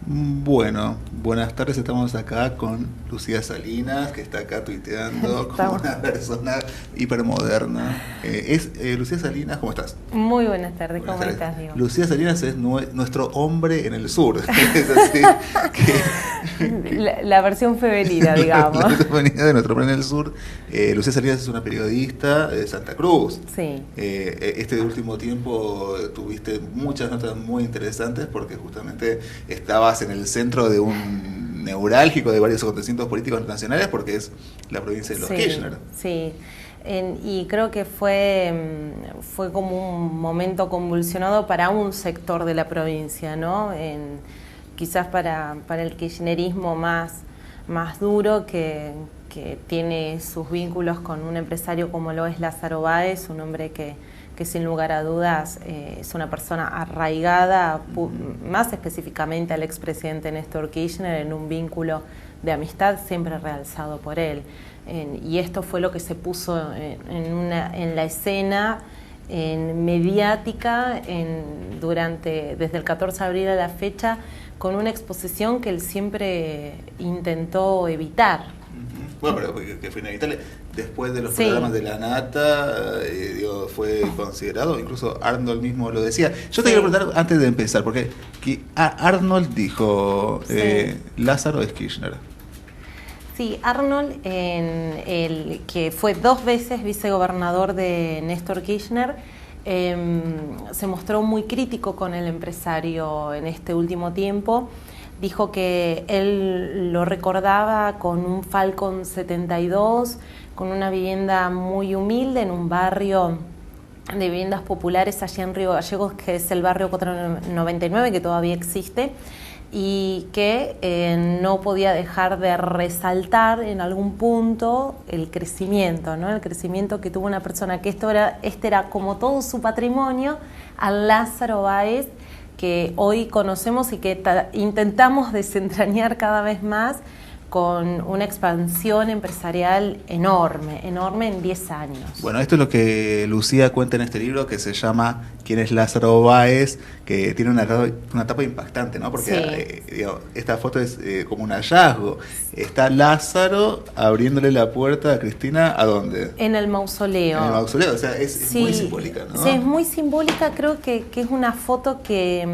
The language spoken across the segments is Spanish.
Bueno, buenas tardes, estamos acá con Lucía Salinas, que está acá tuiteando como Estamos. una persona hipermoderna. Lucía Salinas, ¿cómo estás? Muy buenas tardes, Buenas ¿cómo tardes. estás, Diego? Lucía Salinas es nuestro hombre en el sur. Es así La versión femenina, digamos. la venida de nuestro hombre en el sur. Lucía Salinas es una periodista de Santa Cruz. Sí, Este último tiempo tuviste muchas notas muy interesantes porque justamente estabas en el centro de un neurálgico de varios acontecimientos políticos nacionales porque es la provincia de los sí, Kirchner. sí. Y creo que fue como un momento convulsionado para un sector de la provincia, ¿no? Quizás para el kirchnerismo más duro que tiene sus vínculos con un empresario como lo es Lázaro Báez, un hombre que sin lugar a dudas es una persona arraigada, más específicamente al expresidente Néstor Kirchner, en un vínculo de amistad siempre realzado por él. Y esto fue lo que se puso en la escena mediática desde el 14 de abril a la fecha, con una exposición que él siempre intentó evitar. Bueno, pero que fue inevitable. Después de los Sí. programas de la Nata, fue considerado, incluso Arnold mismo lo decía. Yo te Sí. quiero preguntar antes de empezar, porque Arnold dijo, Sí. Lázaro es Kirchner. Sí, Arnold, que fue 2 veces vicegobernador de Néstor Kirchner, se mostró muy crítico con el empresario en este último tiempo. Dijo que él lo recordaba con un Falcon 72, con una vivienda muy humilde en un barrio de viviendas populares allá en Río Gallegos, que es el barrio 499, que todavía existe, y que no podía dejar de resaltar en algún punto el crecimiento, ¿no? El crecimiento que tuvo una persona, que este era como todo su patrimonio, al Lázaro Báez, que hoy conocemos y que intentamos desentrañar cada vez más, con una expansión empresarial enorme en 10 años. Bueno, esto es lo que Lucía cuenta en este libro que se llama ¿Quién es Lázaro Báez? Que tiene una etapa impactante, ¿no? Porque Sí. esta foto es como un hallazgo. Está Lázaro abriéndole la puerta a Cristina, ¿a dónde? En el mausoleo. En el mausoleo, o sea, es muy simbólica, ¿no? Sí, es muy simbólica, creo que es una foto que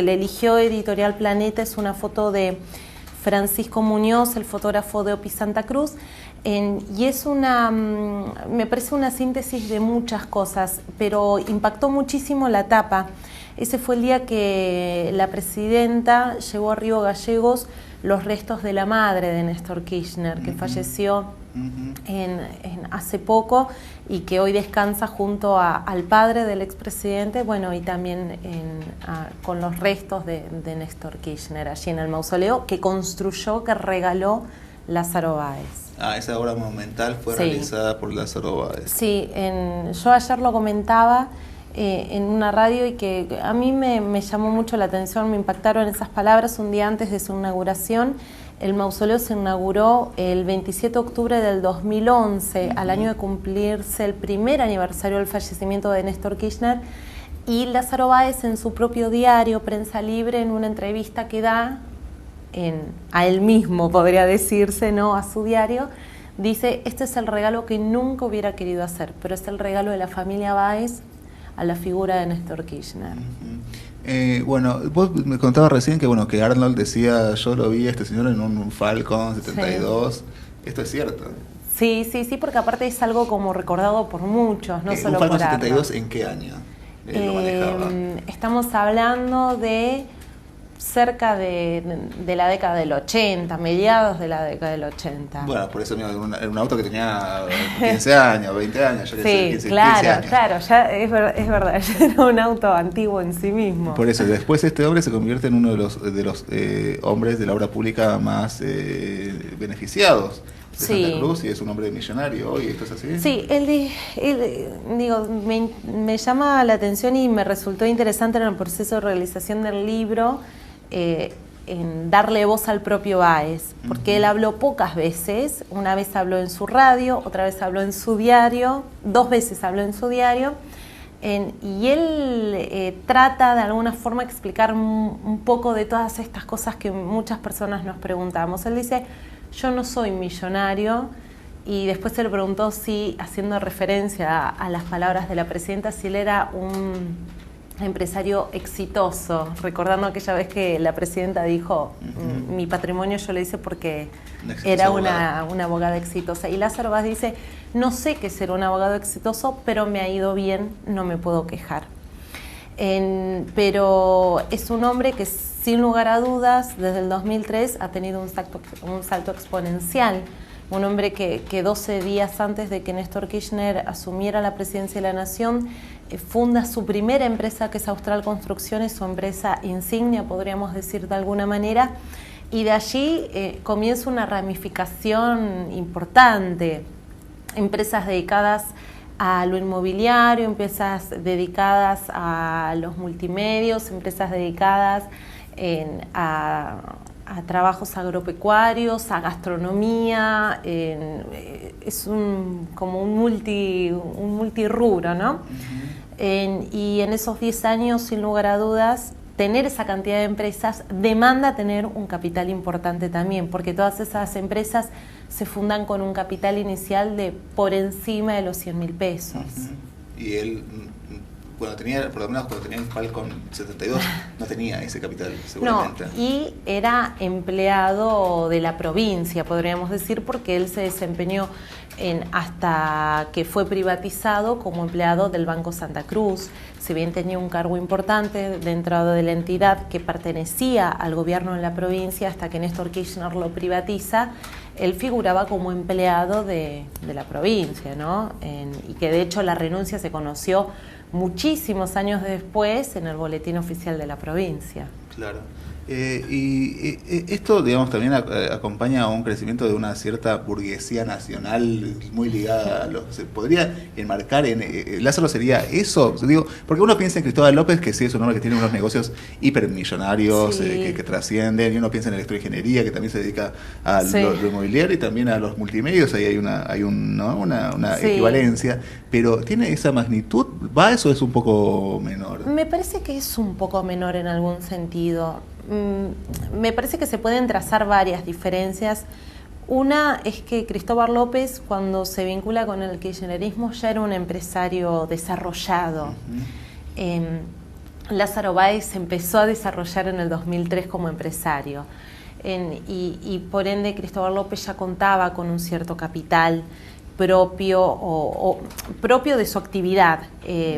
le eligió Editorial Planeta, es una foto de Francisco Muñoz, el fotógrafo de OPI Santa Cruz, y es me parece una síntesis de muchas cosas, pero impactó muchísimo la tapa. Ese fue el día que la presidenta llevó a Río Gallegos los restos de la madre de Néstor Kirchner, que falleció hace poco y que hoy descansa junto al padre del expresidente, bueno, y también con los restos de Néstor Kirchner allí en el mausoleo que construyó, que regaló Lázaro Báez. Esa obra monumental fue Sí. realizada por Lázaro Báez. Sí, yo ayer lo comentaba en una radio y que a mí me llamó mucho la atención, me impactaron esas palabras. Un día antes de su inauguración, el mausoleo se inauguró el 27 de octubre del 2011, al año de cumplirse el primer aniversario del fallecimiento de Néstor Kirchner, y Lázaro Báez en su propio diario, Prensa Libre, en una entrevista que da a él mismo, podría decirse, ¿no?, a su diario, dice: este es el regalo que nunca hubiera querido hacer, pero es el regalo de la familia Báez a la figura de Néstor Kirchner. Bueno, vos me contabas recién que Arnold decía, yo lo vi a este señor en un Falcon 72. Sí. Esto es cierto. Sí, porque aparte es algo como recordado por muchos, no solo por Arnold. ¿Un Falcon 72 en qué año lo manejaba? Estamos hablando de cerca de la década del 80, mediados de la década del 80. Bueno, por eso era un auto que tenía 15 años, 20 años. Ya sí, 15 años. Claro, ya es verdad, ya era un auto antiguo en sí mismo. Por eso, después este hombre se convierte en uno de los hombres de la obra pública más beneficiados de Santa Cruz, y es un hombre millonario hoy. ¿Esto es así? Sí, me llama la atención y me resultó interesante en el proceso de realización del libro en darle voz al propio Báez, porque él habló pocas veces. Una vez habló en su radio, otra vez habló en su diario, 2 veces habló en su diario, Y él trata de alguna forma explicar un poco de todas estas cosas que muchas personas nos preguntamos. Él dice, yo no soy millonario, y después se le preguntó si, haciendo referencia a las palabras de la presidenta, si él era un empresario exitoso, recordando aquella vez que la presidenta dijo, mi patrimonio yo le hice porque era una abogada exitosa. Y Lázaro Báez dice, no sé qué ser un abogado exitoso, pero me ha ido bien, no me puedo quejar. Pero es un hombre que sin lugar a dudas desde el 2003 ha tenido un salto exponencial. Un hombre que 12 días antes de que Néstor Kirchner asumiera la presidencia de la Nación, funda su primera empresa, que es Austral Construcciones, su empresa insignia, podríamos decir de alguna manera, y de allí comienza una ramificación importante. Empresas dedicadas a lo inmobiliario, empresas dedicadas a los multimedios, empresas dedicadas a trabajos agropecuarios, a gastronomía, es como un multirrubro, ¿no? Y en esos 10 años, sin lugar a dudas, tener esa cantidad de empresas demanda tener un capital importante también, porque todas esas empresas se fundan con un capital inicial de por encima de los 100.000 pesos. Y él, por lo menos cuando tenía el Falcon 72, no tenía ese capital, seguramente. No, y era empleado de la provincia, podríamos decir, porque él se desempeñó hasta que fue privatizado como empleado del Banco Santa Cruz. Si bien tenía un cargo importante dentro de la entidad que pertenecía al gobierno de la provincia, hasta que Néstor Kirchner lo privatiza, él figuraba como empleado de la provincia, ¿no? Y que de hecho la renuncia se conoció muchísimos años después en el boletín oficial de la provincia. Claro. Y esto, digamos, también acompaña a un crecimiento de una cierta burguesía nacional muy ligada a lo... ¿Se podría enmarcar en... Lázaro sería eso? Digo, porque uno piensa en Cristóbal López, que sí es un hombre que tiene unos negocios hipermillonarios, sí, que trascienden, y uno piensa en electroingeniería, que también se dedica a lo inmobiliario y también a los multimedios, ahí hay una equivalencia, pero ¿tiene esa magnitud? ¿Va eso es un poco menor? Me parece que es un poco menor en algún sentido. Me parece que se pueden trazar varias diferencias. Una es que Cristóbal López, cuando se vincula con el kirchnerismo, ya era un empresario desarrollado. Lázaro Báez se empezó a desarrollar en el 2003 como empresario. Y por ende Cristóbal López ya contaba con un cierto capital propio o propio de su actividad,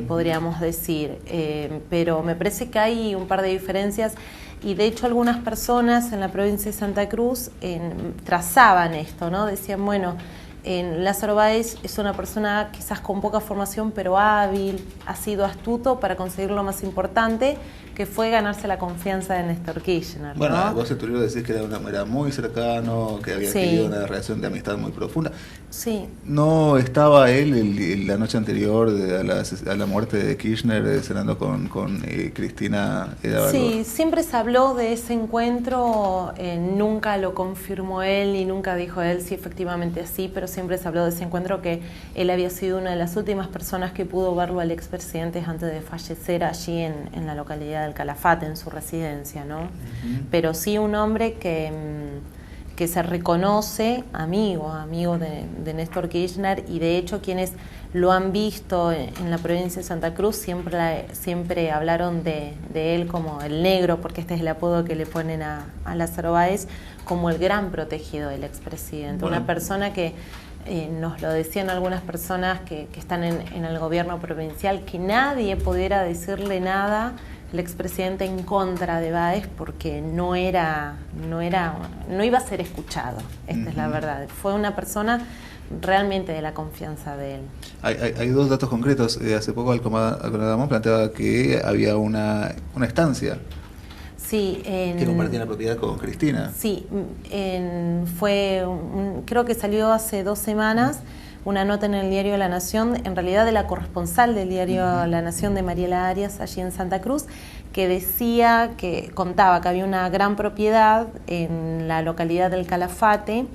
podríamos decir. Pero me parece que hay un par de diferencias. Y de hecho algunas personas en la provincia de Santa Cruz trazaban esto, ¿no? Decían, bueno, Lázaro Báez es una persona quizás con poca formación, pero hábil, ha sido astuto para conseguir lo más importante, que fue ganarse la confianza de Néstor Kirchner, ¿no? Bueno, vos en tu libro decís que era muy cercano, que había tenido una relación de amistad muy profunda. Sí. ¿No estaba él la noche anterior a la muerte de Kirchner cenando con Cristina Edavalor? Sí, siempre se habló de ese encuentro, nunca lo confirmó él y nunca dijo él si efectivamente así, pero siempre se habló de ese encuentro, que él había sido una de las últimas personas que pudo verlo al expresidente antes de fallecer allí en la localidad del Calafate, en su residencia, ¿no? Pero sí un hombre que se reconoce amigo de Néstor Kirchner, y de hecho quienes lo han visto en la provincia de Santa Cruz siempre hablaron de él como el negro, porque este es el apodo que le ponen a Lázaro Báez, como el gran protegido del expresidente. Bueno. Una persona que nos lo decían algunas personas que están en el gobierno provincial, que nadie pudiera decirle nada el expresidente en contra de Báez, porque no iba a ser escuchado. Esta es la verdad. Fue una persona realmente de la confianza de él. Hay dos datos concretos. Hace poco Alcomada planteaba que había una estancia. Sí, que compartía la propiedad con Cristina. Sí, creo que salió hace 2 semanas una nota en el diario La Nación, en realidad de la corresponsal del diario La Nación, de Mariela Arias, allí en Santa Cruz, que contaba que había una gran propiedad en la localidad del Calafate,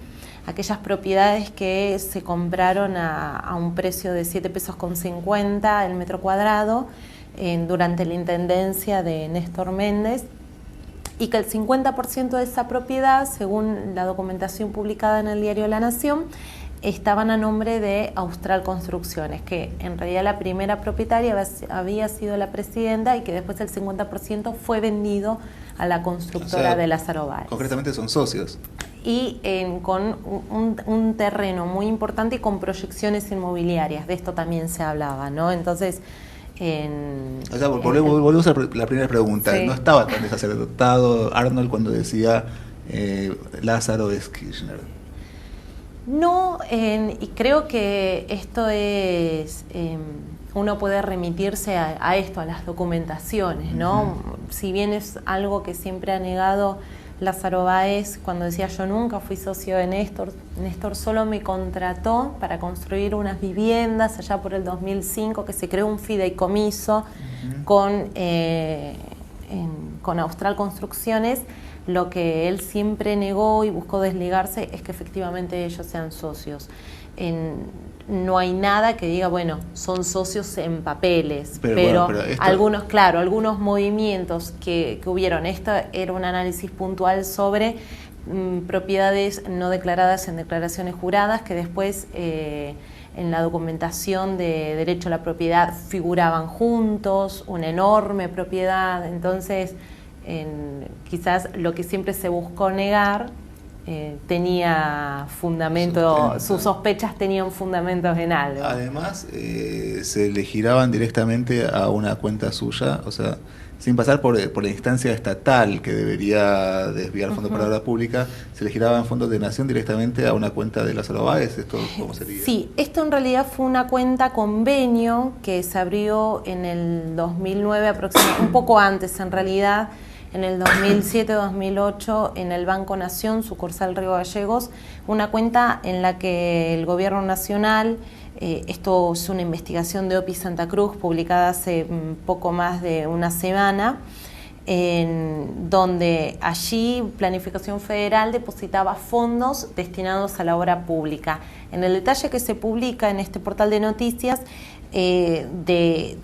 aquellas propiedades que se compraron a un precio de 7,50 pesos el metro cuadrado durante la intendencia de Néstor Méndez, y que el 50% de esa propiedad, según la documentación publicada en el diario La Nación, estaban a nombre de Austral Construcciones, que en realidad la primera propietaria había sido la presidenta y que después el 50% fue vendido a la constructora de Lázaro Báez. Concretamente son socios. Y con un terreno muy importante y con proyecciones inmobiliarias, de esto también se hablaba, ¿no? Entonces, volvemos a la primera pregunta. Sí. ¿No estaba tan desacerdotado Arnold cuando decía Lázaro es Kirchner? No, y creo que esto es, uno puede remitirse a esto, a las documentaciones, ¿no? Si bien es algo que siempre ha negado Lázaro Báez, cuando decía yo nunca fui socio de Néstor, Néstor solo me contrató para construir unas viviendas allá por el 2005, que se creó un fideicomiso con Austral Construcciones. Lo que él siempre negó y buscó desligarse es que efectivamente ellos sean socios. No hay nada que diga, bueno, son socios en papeles, pero esto... algunos movimientos que hubieron. Esto era un análisis puntual sobre propiedades no declaradas en declaraciones juradas, que después en la documentación de derecho a la propiedad figuraban juntos, una enorme propiedad. Entonces, quizás lo que siempre se buscó negar tenía fundamento, sus sospechas tenían fundamentos en algo. Además, se le giraban directamente a una cuenta suya, o sea, sin pasar por la instancia estatal que debería desviar fondos para la obra pública, se le giraban fondos de Nación directamente a una cuenta de Lázaro Báez. ¿Esto cómo sería? Sí, esto en realidad fue una cuenta convenio que se abrió en el 2009 aproximadamente, un poco antes en realidad, en el 2007-2008 en el Banco Nación, sucursal Río Gallegos, una cuenta en la que el Gobierno Nacional, esto es una investigación de OPI Santa Cruz publicada hace poco más de una semana, donde allí Planificación Federal depositaba fondos destinados a la obra pública. En el detalle que se publica en este portal de noticias, de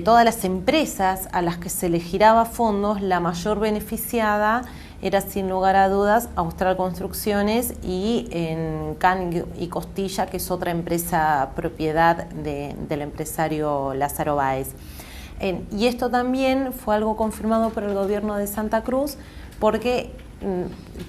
todas las empresas a las que se le giraba fondos, la mayor beneficiada era sin lugar a dudas Austral Construcciones y Can y Costilla, que es otra empresa propiedad del empresario Lázaro Báez. Y esto también fue algo confirmado por el gobierno de Santa Cruz, porque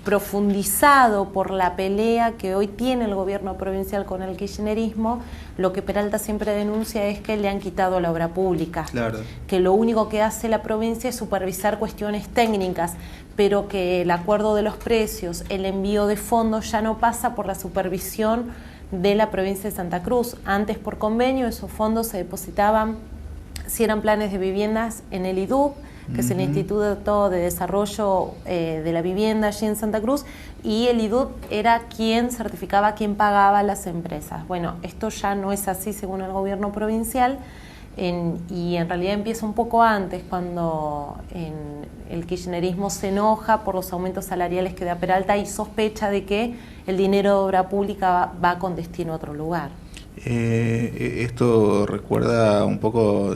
profundizado por la pelea que hoy tiene el gobierno provincial con el kirchnerismo, lo que Peralta siempre denuncia es que le han quitado la obra pública, claro, que lo único que hace la provincia es supervisar cuestiones técnicas, pero que el acuerdo de los precios, el envío de fondos ya no pasa por la supervisión de la provincia de Santa Cruz. Antes, por convenio, esos fondos se depositaban, si eran planes de viviendas, en el IDUB, que es el Instituto de Desarrollo de la Vivienda allí en Santa Cruz, y el IDUB era quien certificaba, quien pagaba a las empresas. Bueno, esto ya no es así según el gobierno provincial, y en realidad empieza un poco antes, cuando el kirchnerismo se enoja por los aumentos salariales que da Peralta y sospecha de que el dinero de obra pública va con destino a otro lugar. Esto recuerda un poco,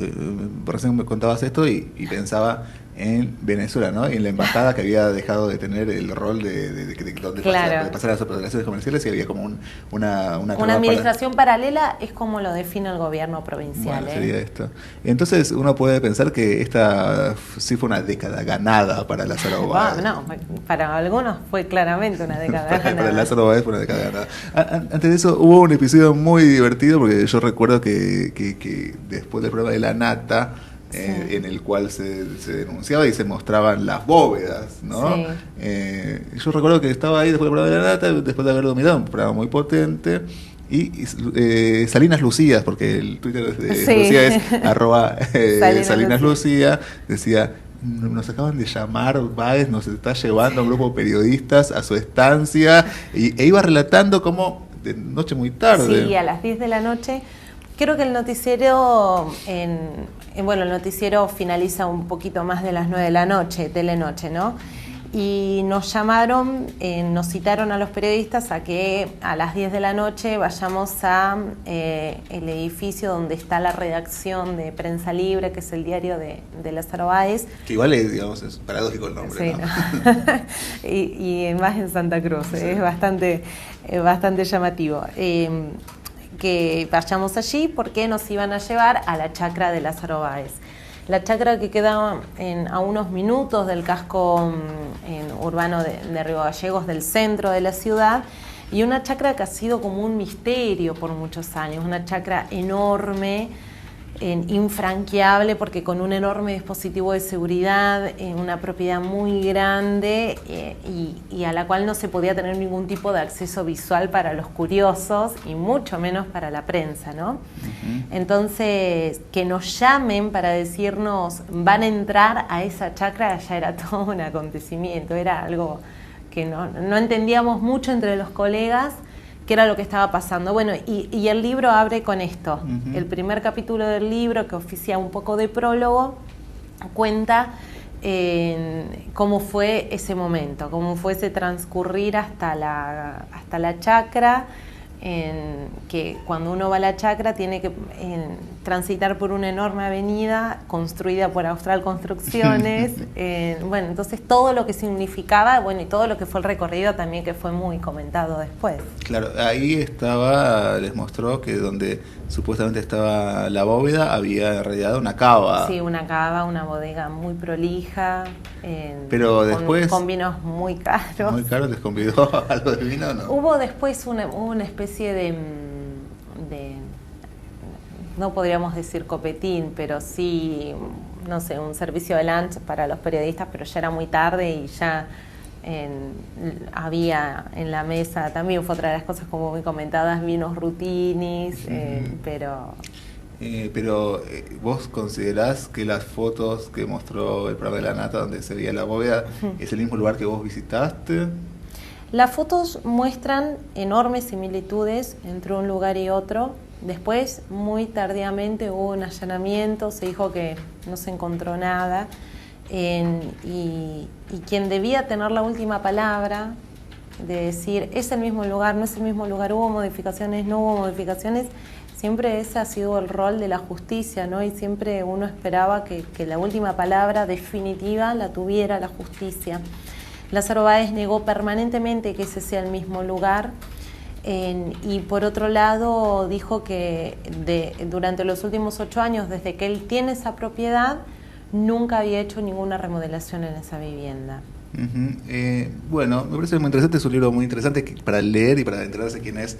recién me contabas esto y pensaba en Venezuela, ¿no? En la embajada que había dejado de tener el rol de claro, pasar las operaciones comerciales, y había como una administración paralela, es como lo define el gobierno provincial. Bueno, sería esto. Entonces uno puede pensar que esta sí fue una década ganada para Lázaro Báez. No, para algunos fue claramente una década ganada. Para Lázaro Báez fue una década ganada. Antes de eso hubo un episodio muy divertido, porque yo recuerdo que después del programa de La Nata, sí, en el cual se denunciaba y se mostraban las bóvedas, ¿no? Sí. Yo recuerdo que estaba ahí después del programa de La Nata, después de haber dominado un programa muy potente, y Salinas Lucías, porque el Twitter de Lucía es Salinas Lucía, decía: nos acaban de llamar, Báez nos está llevando a un grupo de periodistas a su estancia, e iba relatando como de noche muy tarde. Sí, a las 10 de la noche. Creo que el noticiero, el noticiero finaliza un poquito más de las 9 de la noche, telenoche, ¿no? y nos llamaron, nos citaron a los periodistas a que a las 10 de la noche vayamos a el edificio donde está la redacción de Prensa Libre, que es el diario de Lázaro Báez. Que igual es, digamos, es paradójico el nombre, sí, ¿no? y más en Santa Cruz, sí. Es bastante llamativo. Que vayamos allí porque nos iban a llevar a la chacra de Lázaro Báez. La chacra que queda a unos minutos del casco urbano de Río Gallegos, del centro de la ciudad, y una chacra que ha sido como un misterio por muchos años, una chacra enorme, infranqueable, porque con un enorme dispositivo de seguridad, una propiedad muy grande y a la cual no se podía tener ningún tipo de acceso visual para los curiosos y mucho menos para la prensa, ¿no? Uh-huh. Entonces, que nos llamen para decirnos van a entrar a esa chacra ya era todo un acontecimiento, era algo que no entendíamos mucho entre los colegas qué era lo que estaba pasando. Bueno, y el libro abre con esto. Uh-huh. El primer capítulo del libro, que oficia un poco de prólogo, cuenta cómo fue ese momento, cómo fue ese transcurrir hasta la chacra, que cuando uno va a la chacra tiene que transitar por una enorme avenida construida por Austral Construcciones. Bueno, entonces todo lo que significaba, bueno, y todo lo que fue el recorrido también, que fue muy comentado después. Claro, ahí les mostró que donde supuestamente estaba la bóveda había en realidad una cava. Sí, una cava, una bodega muy prolija, pero después con vinos muy caros. ¿Muy caros? ¿Les convidó algo de vino o no? Hubo después una especie de no podríamos decir copetín, pero sí, no sé, un servicio de lunch para los periodistas, pero ya era muy tarde y ya había en la mesa, también fue otra de las cosas como muy comentadas, vinos rutinis, pero ¿vos considerás que las fotos que mostró el programa de la Nata donde se veía la bóveda es el mismo lugar que vos visitaste? Las fotos muestran enormes similitudes entre un lugar y otro. Después, muy tardíamente, hubo un allanamiento, se dijo que no se encontró nada, y quien debía tener la última palabra de decir es el mismo lugar, no es el mismo lugar, hubo modificaciones, no hubo modificaciones, siempre ese ha sido el rol de la justicia, ¿no? Y siempre uno esperaba que la última palabra definitiva la tuviera la justicia. Lázaro Báez negó permanentemente que ese sea el mismo lugar. Y por otro lado dijo que durante los últimos 8 años, desde que él tiene esa propiedad, nunca había hecho ninguna remodelación en esa vivienda. Uh-huh. Bueno, me parece muy interesante, es un libro muy interesante para leer y para enterarse quién es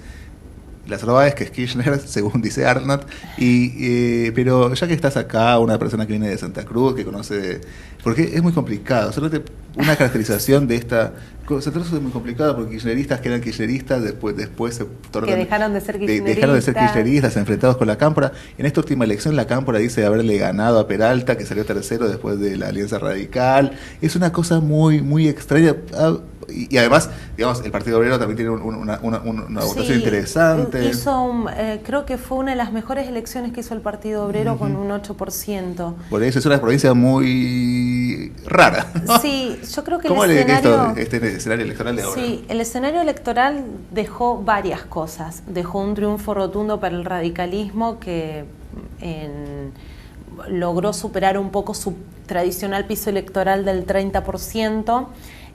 Lázaro Báez, que es Kirchner, según dice Arnott, pero ya que estás acá, una persona que viene de Santa Cruz, que conoce, porque es muy complicado, solo una caracterización de esta, Santa Cruz es muy complicado porque kirchneristas que eran kirchneristas, después se tornan, que dejaron de ser kirchneristas, enfrentados con la Cámpora. En esta última elección la Cámpora dice haberle ganado a Peralta, que salió tercero después de la Alianza Radical. Es una cosa muy, muy extraña. Y además, digamos, el Partido Obrero también tiene una votación interesante. Creo que fue una de las mejores elecciones que hizo el Partido Obrero, con un 8%. Por eso es una provincia muy rara, ¿no? Sí, yo creo que ¿Cómo le este escenario electoral de ahora? Sí, el escenario electoral dejó varias cosas. Dejó un triunfo rotundo para el radicalismo que logró superar un poco su tradicional piso electoral del 30%.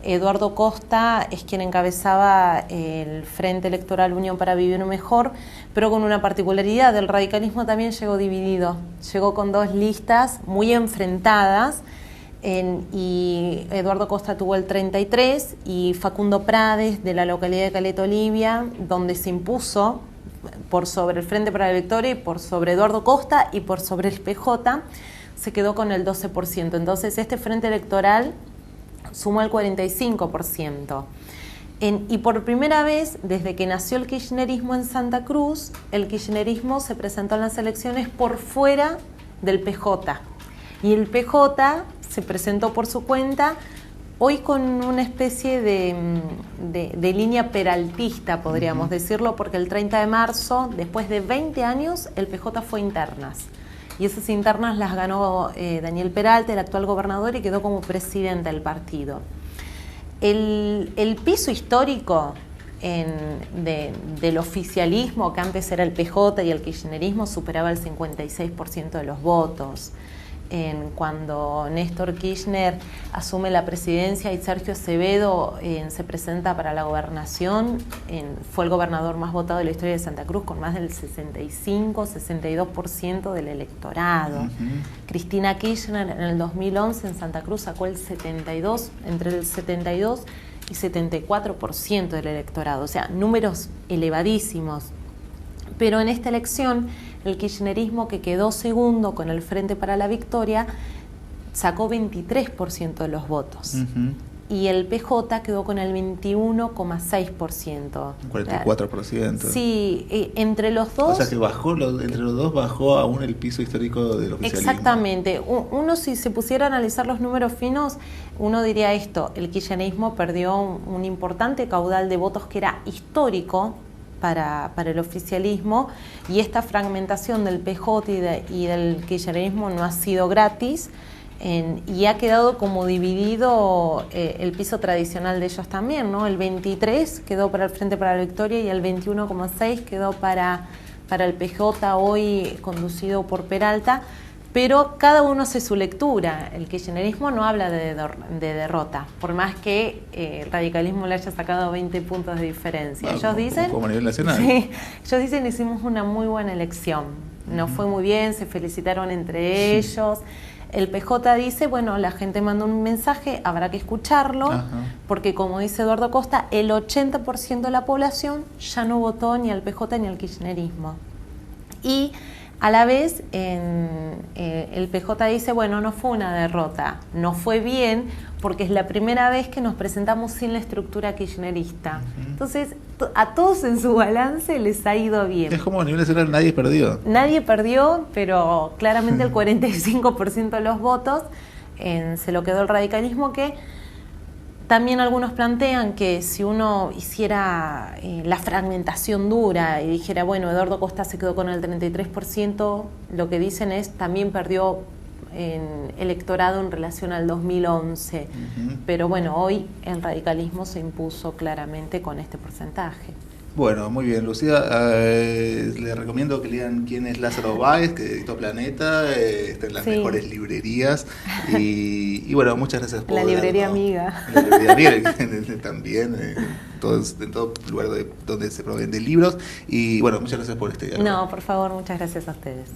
Eduardo Costa es quien encabezaba el Frente Electoral Unión para Vivir Mejor, pero con una particularidad: el radicalismo también llegó dividido, llegó con 2 listas muy enfrentadas, y Eduardo Costa tuvo el 33% y Facundo Prades, de la localidad de Caleta Olivia, donde se impuso por sobre el Frente para la Victoria y por sobre Eduardo Costa y por sobre el PJ, se quedó con el 12%. Entonces este Frente Electoral sumó el 45%. Y por primera vez, desde que nació el kirchnerismo en Santa Cruz, el kirchnerismo se presentó en las elecciones por fuera del PJ. Y el PJ se presentó por su cuenta, hoy con una especie de línea peraltista, podríamos decirlo, porque el 30 de marzo, después de 20 años, el PJ fue a internas. Y esas internas las ganó Daniel Peralta, el actual gobernador, y quedó como presidente del partido. El piso histórico del oficialismo, que antes era el PJ y el kirchnerismo, superaba el 56% de los votos. Cuando Néstor Kirchner asume la presidencia y Sergio Acevedo se presenta para la gobernación, fue el gobernador más votado de la historia de Santa Cruz, con más del 65-62% del electorado. Cristina Kirchner en el 2011 en Santa Cruz sacó entre el 72 y 74% del electorado, o sea, números elevadísimos. Pero en esta elección, el kirchnerismo, que quedó segundo con el Frente para la Victoria, sacó 23% de los votos. Y el PJ quedó con el 21,6%. 44%. Sí, entre los dos... O sea que entre los dos bajó aún el piso histórico del oficialismo. Exactamente. Uno, si se pusiera a analizar los números finos, uno diría esto: el kirchnerismo perdió un importante caudal de votos que era histórico para el oficialismo, y esta fragmentación del PJ y del kirchnerismo no ha sido gratis, y ha quedado como dividido el piso tradicional de ellos también, ¿no? El 23 quedó para el Frente para la Victoria y el 21,6 quedó para el PJ, hoy conducido por Peralta, pero cada uno hace su lectura. El kirchnerismo no habla de derrota, por más que el radicalismo le haya sacado 20 puntos de diferencia. Ellos dicen, como a nivel nacional. Sí, ellos dicen, hicimos una muy buena elección, nos fue muy bien, se felicitaron entre ellos. El PJ dice, bueno, la gente manda un mensaje, habrá que escucharlo, porque como dice Eduardo Costa, el 80% de la población ya no votó ni al PJ ni al kirchnerismo. Y a la vez, el PJ dice, bueno, no fue una derrota, no fue bien, porque es la primera vez que nos presentamos sin la estructura kirchnerista. Entonces, a todos en su balance les ha ido bien. Es como a nivel nacional nadie perdió. Nadie perdió, pero claramente el 45% de los votos se lo quedó el radicalismo, que también algunos plantean que si uno hiciera la fragmentación dura y dijera, bueno, Eduardo Costa se quedó con el 33%, lo que dicen es también perdió en electorado en relación al 2011. Pero bueno, hoy el radicalismo se impuso claramente con este porcentaje. Bueno, muy bien, Lucía. Les recomiendo que lean quién es Lázaro Báez, que editó Planeta, está en las mejores librerías. Y bueno, muchas gracias por... La librería amiga. La librería amiga también, en todo lugar donde se proveen de libros. Y bueno, muchas gracias por este diálogo. No, por favor, muchas gracias a ustedes.